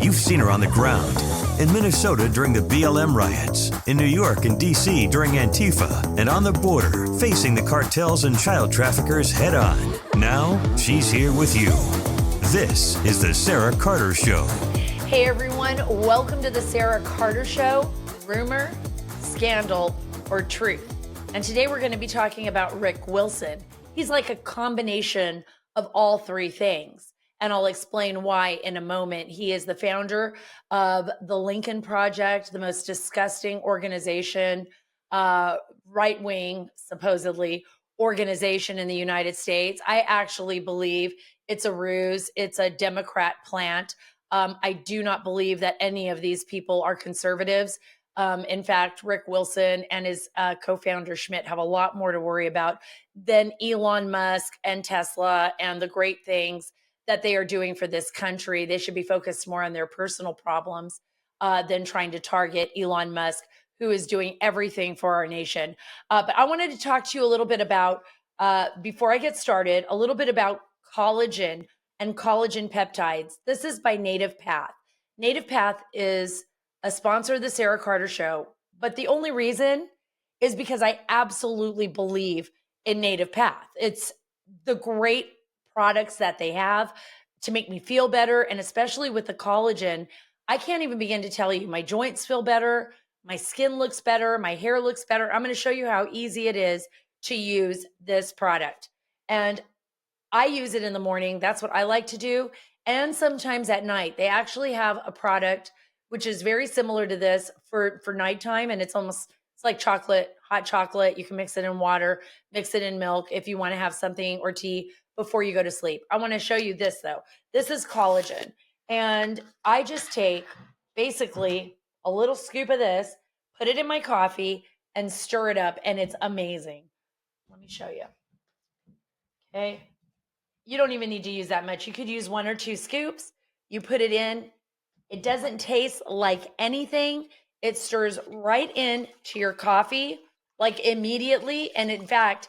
You've seen her on the ground. In Minnesota during the BLM riots, in New York and D.C. during Antifa, and on the border, facing the cartels and child traffickers head on. Now, she's here with you. This is the Sara Carter Show. Hey everyone, welcome to the Sara Carter Show, rumor, scandal, or truth. And today we're going to be talking about Rick Wilson. He's like a combination of all three things. And I'll explain why in a moment. He is the founder of the Lincoln Project, the most disgusting organization, right-wing, supposedly, organization in the United States. I actually believe it's a ruse. It's a Democrat plant. I do not believe that any of these people are conservatives. In fact, Rick Wilson and his co-founder Schmidt have a lot more to worry about than Elon Musk and Tesla and the great things that they are doing for this country. They should be focused more on their personal problems than trying to target Elon Musk, who is doing everything for our nation. But I wanted to talk to you a little bit about, before I get started, a little bit about collagen and collagen peptides. This is by Native Path. Native Path is a sponsor of the Sara Carter Show, but the only reason is because I absolutely believe in Native Path. It's the great products that they have to make me feel better, and especially with the collagen, I can't even begin to tell you, my joints feel better, my skin looks better, my hair looks better. I'm going to show you how easy it is to use this product. And I use it in the morning. That's what I like to do. And sometimes at night. They actually have a product which is very similar to this for nighttime. And it's like chocolate, hot chocolate. You can mix it in water, mix it in milk if you want to have something or tea before you go to sleep. I want to show you this though. This is collagen. And I just take basically a little scoop of this, put it in my coffee and stir it up. And it's amazing. Let me show you. Okay. You don't even need to use that much. You could use 1 or 2 scoops. You put it in. It doesn't taste like anything. It stirs right in to your coffee, like immediately. And in fact,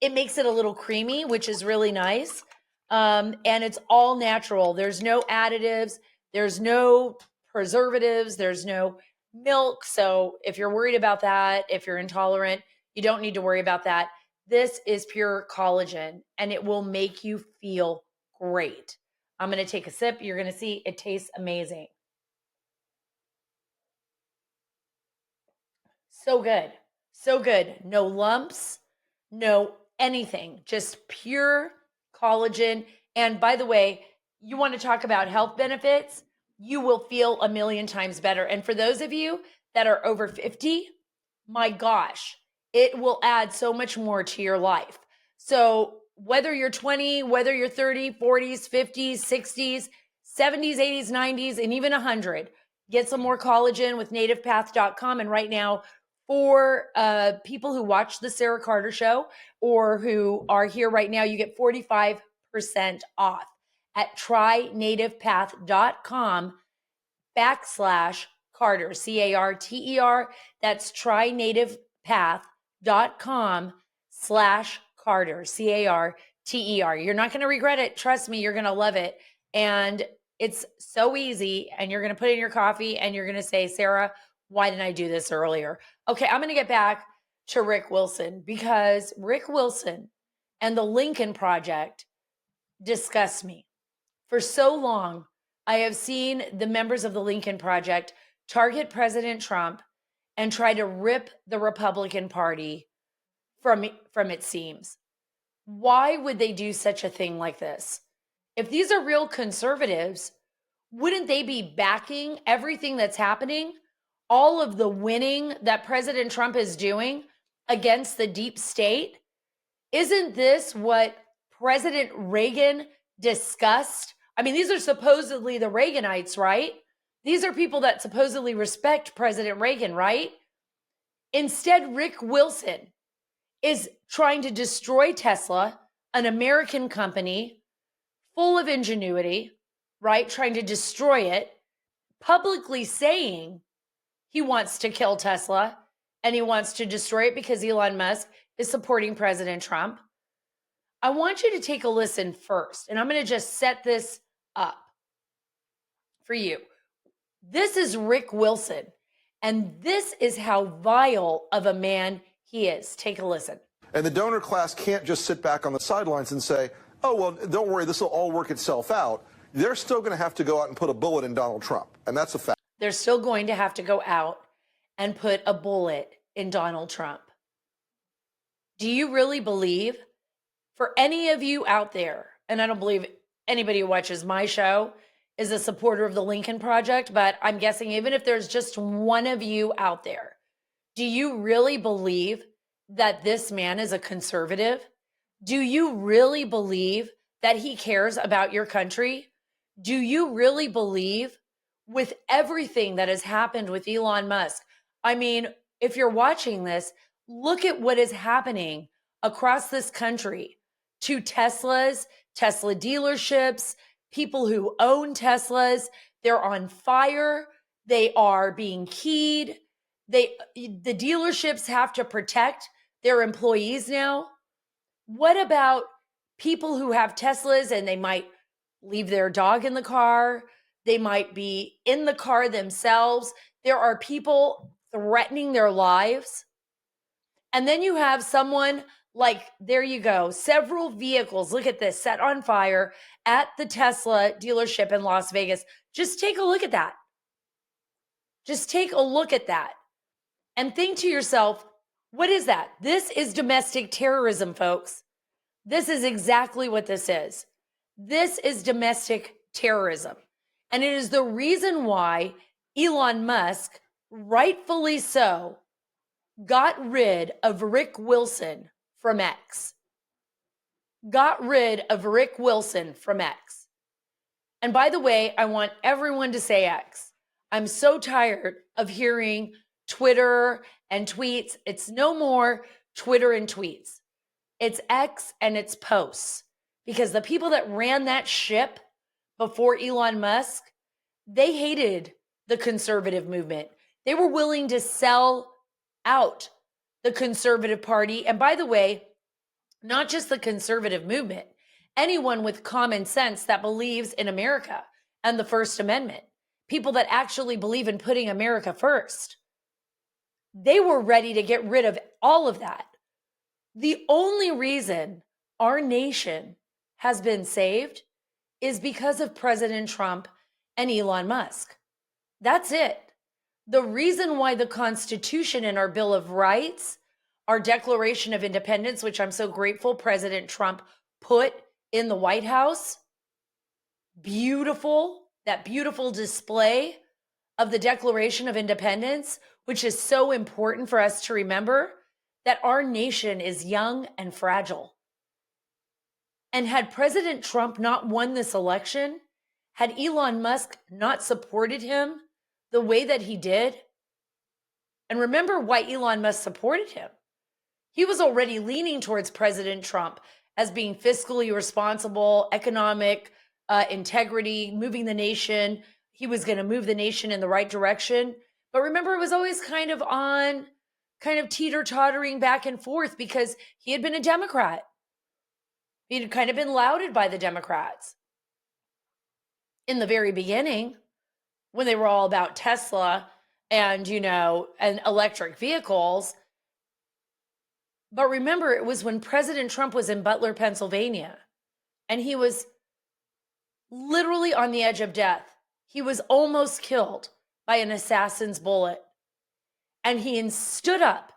it makes it a little creamy, which is really nice. And it's all natural. There's no additives. There's no preservatives. There's no milk. So if you're worried about that, if you're intolerant, you don't need to worry about that. This is pure collagen and it will make you feel great. I'm going to take a sip. You're going to see it tastes amazing. So good. So good. No lumps, no anything, just pure collagen. And by the way, you want to talk about health benefits, you will feel a million times better. And for those of you that are over 50, my gosh, it will add so much more to your life. So whether you're 20, whether you're 30, 40s, 50s, 60s, 70s, 80s, 90s, and even 100, get some more collagen with nativepath.com. And right now, for people who watch the Sara Carter Show or who are here right now, you get 45% off at trynativepath.com/Carter, CARTER. That's trynativepath.com/Carter, CARTER. You're not going to regret it. Trust me, you're going to love it. And it's so easy. And you're going to put it in your coffee and you're going to say, Sara, why didn't I do this earlier? Okay, I'm going to get back to Rick Wilson because Rick Wilson and the Lincoln Project disgust me. For so long, I have seen the members of the Lincoln Project target President Trump and try to rip the Republican Party from its seams. Why would they do such a thing like this? If these are real conservatives, wouldn't they be backing everything that's happening? All of the winning that President Trump is doing against the deep state? Isn't this what President Reagan discussed? I mean, these are supposedly the Reaganites, right? These are people that supposedly respect President Reagan, right? Instead, Rick Wilson is trying to destroy Tesla, an American company full of ingenuity, right? Trying to destroy it, publicly saying he wants to kill Tesla and he wants to destroy it because Elon Musk is supporting President Trump. I want you to take a listen first, and I'm going to just set this up for you. This is Rick Wilson. And this is how vile of a man he is. Take a listen. And the donor class can't just sit back on the sidelines and say, oh, well, don't worry, this will all work itself out. They're still going to have to go out and put a bullet in Donald Trump. And that's a fact. They're still going to have to go out and put a bullet in Donald Trump. Do you really believe, for any of you out there, and I don't believe anybody who watches my show is a supporter of the Lincoln Project, but I'm guessing even if there's just one of you out there, do you really believe that this man is a conservative? Do you really believe that he cares about your country? Do you really believe, with everything that has happened with Elon Musk? I mean, if you're watching this, look at what is happening across this country to Teslas, Tesla dealerships, people who own Teslas. They're on fire. They are being keyed. The dealerships have to protect their employees now. What about people who have Teslas and they might leave their dog in the car? They might be in the car themselves. There are people threatening their lives. And then you have someone like, there you go, several vehicles, look at this, set on fire at the Tesla dealership in Las Vegas. Just take a look at that. Just take a look at that and think to yourself, what is that? This is domestic terrorism, folks. This is exactly what this is. This is domestic terrorism. And it is the reason why Elon Musk, rightfully so, got rid of Rick Wilson from X. Got rid of Rick Wilson from X. And by the way, I want everyone to say X. I'm so tired of hearing Twitter and tweets. It's no more Twitter and tweets. It's X and it's posts. Because the people that ran that ship before Elon Musk, they hated the conservative movement. They were willing to sell out the conservative party. And by the way, not just the conservative movement, anyone with common sense that believes in America and the First Amendment, people that actually believe in putting America first, they were ready to get rid of all of that. The only reason our nation has been saved is because of President Trump and Elon Musk. That's it. The reason why the Constitution and our Bill of Rights, our Declaration of Independence, which I'm so grateful President Trump put in the White House, beautiful, that beautiful display of the Declaration of Independence, which is so important for us to remember that our nation is young and fragile. And had President Trump not won this election, had Elon Musk not supported him the way that he did, and remember why Elon Musk supported him. He was already leaning towards President Trump as being fiscally responsible, economic integrity, moving the nation. He was going to move the nation in the right direction. But remember, it was always kind of teeter-tottering back and forth because he had been a Democrat. He'd kind of been lauded by the Democrats in the very beginning when they were all about Tesla and, and electric vehicles. But remember, it was when President Trump was in Butler, Pennsylvania, and he was literally on the edge of death. He was almost killed by an assassin's bullet. And he stood up,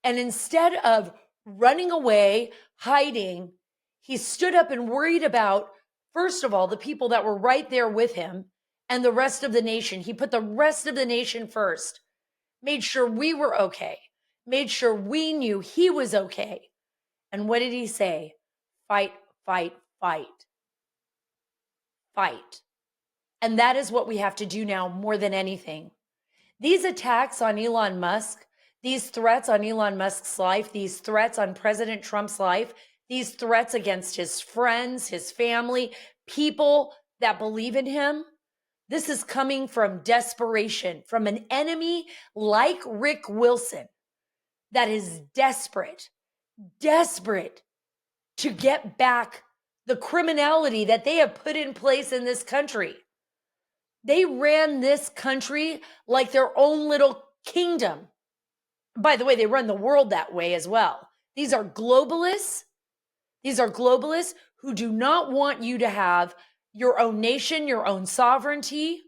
and instead of running away, hiding, he stood up and worried about, first of all, the people that were right there with him and the rest of the nation. He put the rest of the nation first, made sure we were okay, made sure we knew he was okay. And what did he say? Fight, fight, fight. Fight. And that is what we have to do now more than anything. These attacks on Elon Musk, these threats on Elon Musk's life, these threats on President Trump's life, these threats against his friends, his family, people that believe in him, this is coming from desperation, from an enemy like Rick Wilson that is desperate to get back the criminality that they have put in place in this country. They ran this country like their own little kingdom. By the way, they run the world that way as well. These are globalists. These are globalists who do not want you to have your own nation, your own sovereignty,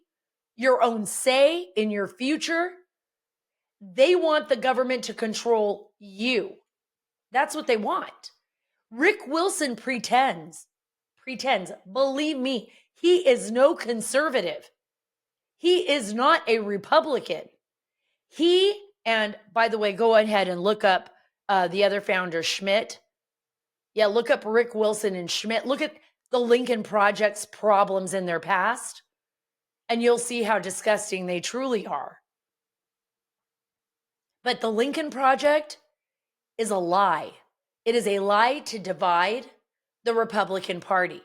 your own say in your future. They want the government to control you. That's what they want. Rick Wilson pretends, believe me, he is no conservative. He is not a Republican. He, and by the way, go ahead and look up the other founder, Schmidt. Yeah, look up Rick Wilson and Schmidt. Look at the Lincoln Project's problems in their past, and you'll see how disgusting they truly are. But the Lincoln Project is a lie. It is a lie to divide the Republican Party.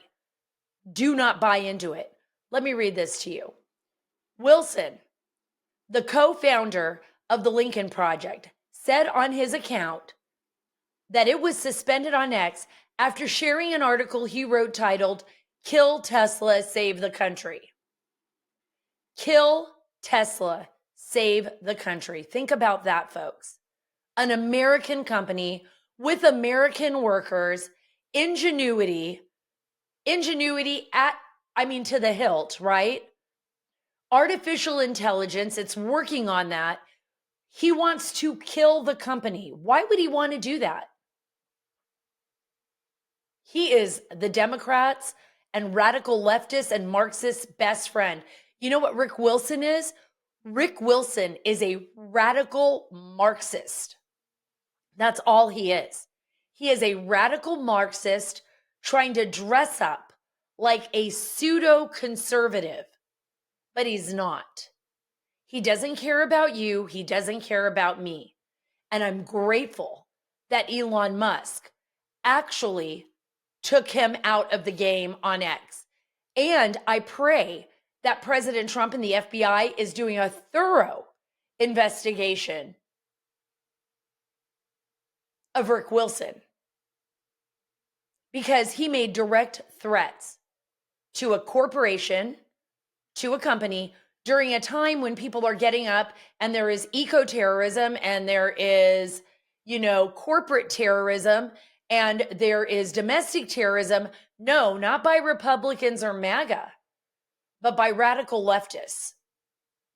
Do not buy into it. Let me read this to you. Wilson, the co-founder of the Lincoln Project, said on his account that it was suspended on X after sharing an article he wrote titled, "Kill Tesla, Save the Country." Kill Tesla, save the country. Think about that, folks. An American company with American workers, ingenuity to the hilt, right? Artificial intelligence, it's working on that. He wants to kill the company. Why would he want to do that? He is the Democrats and radical leftists and Marxists' best friend. You know what Rick Wilson is? Rick Wilson is a radical Marxist. That's all he is. He is a radical Marxist trying to dress up like a pseudo-conservative, but he's not. He doesn't care about you. He doesn't care about me. And I'm grateful that Elon Musk actually took him out of the game on X. And I pray that President Trump and the FBI is doing a thorough investigation of Rick Wilson, because he made direct threats to a corporation, to a company, during a time when people are getting up and there is eco-terrorism and there is, corporate terrorism and there is domestic terrorism. No, not by Republicans or MAGA, but by radical leftists.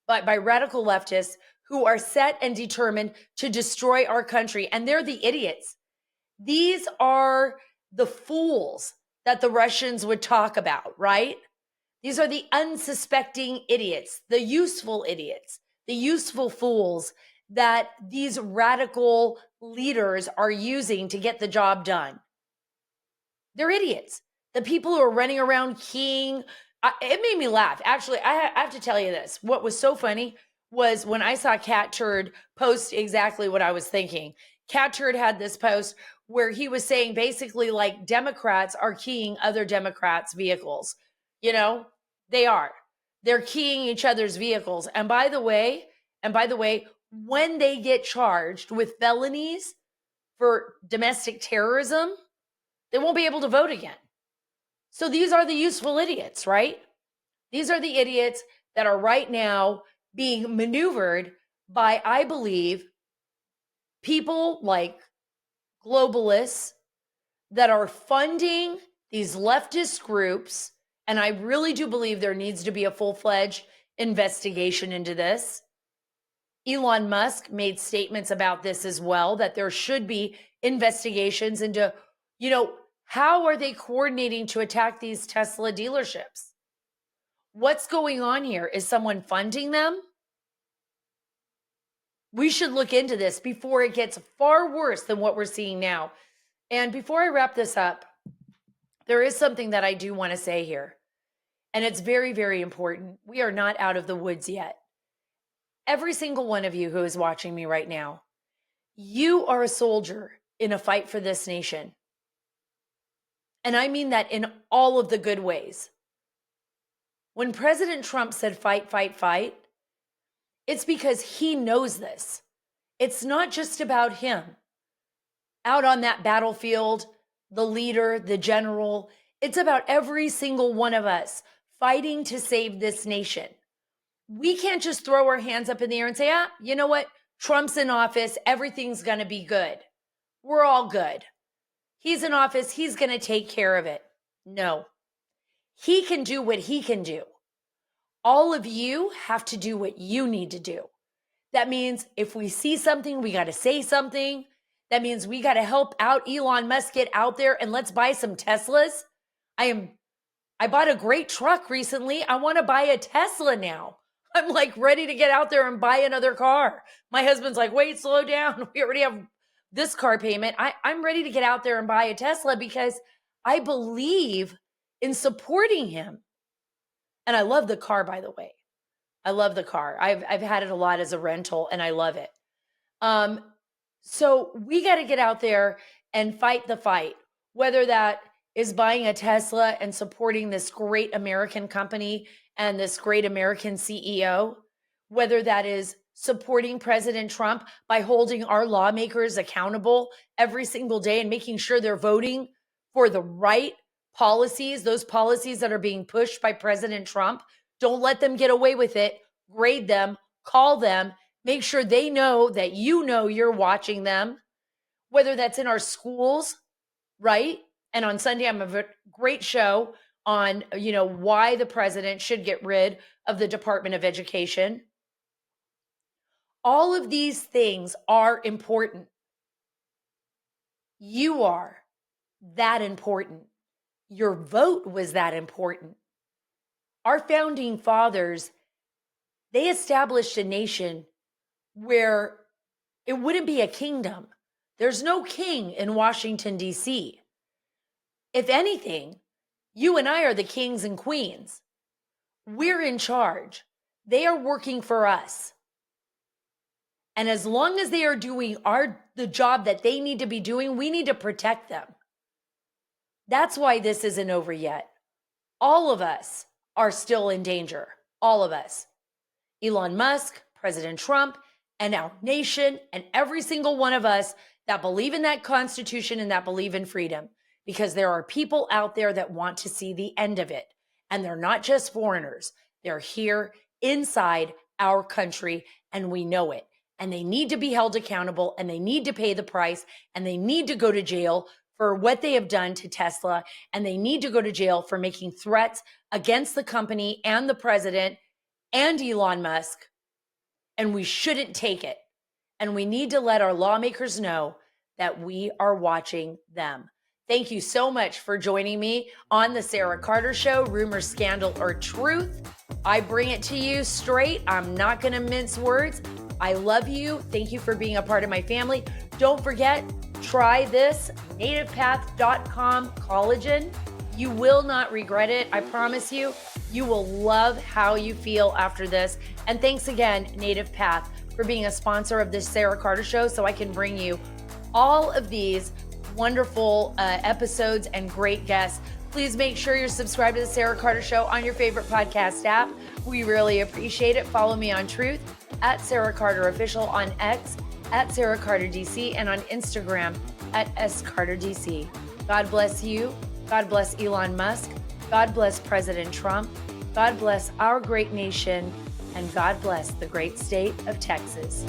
But by radical leftists who are set and determined to destroy our country. And they're the idiots. These are the fools that the Russians would talk about, right? These are the unsuspecting idiots, the useful idiots, the useful fools that these radical leaders are using to get the job done. They're idiots. The people who are running around keying, it made me laugh. Actually, I have to tell you this. What was so funny was when I saw Cat Turd post exactly what I was thinking. Cat Turd had this post where he was saying basically like Democrats are keying other Democrats' vehicles. They are. They're keying each other's vehicles. And by the way, when they get charged with felonies for domestic terrorism, they won't be able to vote again. So these are the useful idiots, right? These are the idiots that are right now being maneuvered by, I believe, people like globalists that are funding these leftist groups. And I really do believe there needs to be a full-fledged investigation into this. Elon Musk made statements about this as well, that there should be investigations into, how are they coordinating to attack these Tesla dealerships? What's going on here? Is someone funding them? We should look into this before it gets far worse than what we're seeing now. And before I wrap this up, there is something that I do want to say here. And it's very, very important. We are not out of the woods yet. Every single one of you who is watching me right now, you are a soldier in a fight for this nation. And I mean that in all of the good ways. When President Trump said fight, fight, fight, it's because he knows this. It's not just about him. Out on that battlefield, the leader, the general, it's about every single one of us fighting to save this nation. We can't just throw our hands up in the air and say, you know what? Trump's in office. Everything's going to be good. We're all good. He's in office. He's going to take care of it. No, he can do what he can do. All of you have to do what you need to do. That means if we see something, we got to say something. That means we got to help out Elon Musk, get out there and let's buy some Teslas. I bought a great truck recently. I want to buy a Tesla now. I'm like ready to get out there and buy another car. My husband's like, wait, slow down. We already have this car payment. I'm ready to get out there and buy a Tesla because I believe in supporting him. And I love the car, by the way. I love the car. I've had it a lot as a rental and I love it. So we got to get out there and fight the fight, whether that is buying a Tesla and supporting this great American company and this great American CEO, whether that is supporting President Trump by holding our lawmakers accountable every single day and making sure they're voting for the right policies, those policies that are being pushed by President Trump. Don't let them get away with it. Grade them, call them, make sure they know that you know you're watching them, whether that's in our schools, right? And on Sunday, I'm a great show on, why the president should get rid of the Department of Education. All of these things are important. You are that important. Your vote was that important. Our founding fathers, they established a nation where it wouldn't be a kingdom. There's no king in Washington, D.C. If anything, you and I are the kings and queens. We're in charge. They are working for us. And as long as they are doing the job that they need to be doing, we need to protect them. That's why this isn't over yet. All of us are still in danger. All of us. Elon Musk, President Trump, and our nation, and every single one of us that believe in that Constitution and that believe in freedom. Because there are people out there that want to see the end of it. And they're not just foreigners. They're here inside our country, and we know it. And they need to be held accountable, and they need to pay the price, and they need to go to jail for what they have done to Tesla, and they need to go to jail for making threats against the company and the president and Elon Musk. And we shouldn't take it. And we need to let our lawmakers know that we are watching them. Thank you so much for joining me on the Sara Carter Show, Rumor, Scandal, or Truth. I bring it to you straight. I'm not going to mince words. I love you. Thank you for being a part of my family. Don't forget, try this nativepath.com collagen. You will not regret it. I promise you. You will love how you feel after this. And thanks again, Native Path, for being a sponsor of this Sara Carter Show so I can bring you all of these wonderful episodes and great guests. Please make sure you're subscribed to the Sara Carter Show on your favorite podcast app. We really appreciate it. Follow me on Truth at Sara Carter Official, on X at Sara Carter DC, and on Instagram at SCarterDC. God bless you. God bless Elon Musk. God bless President Trump. God bless our great nation. And God bless the great state of Texas.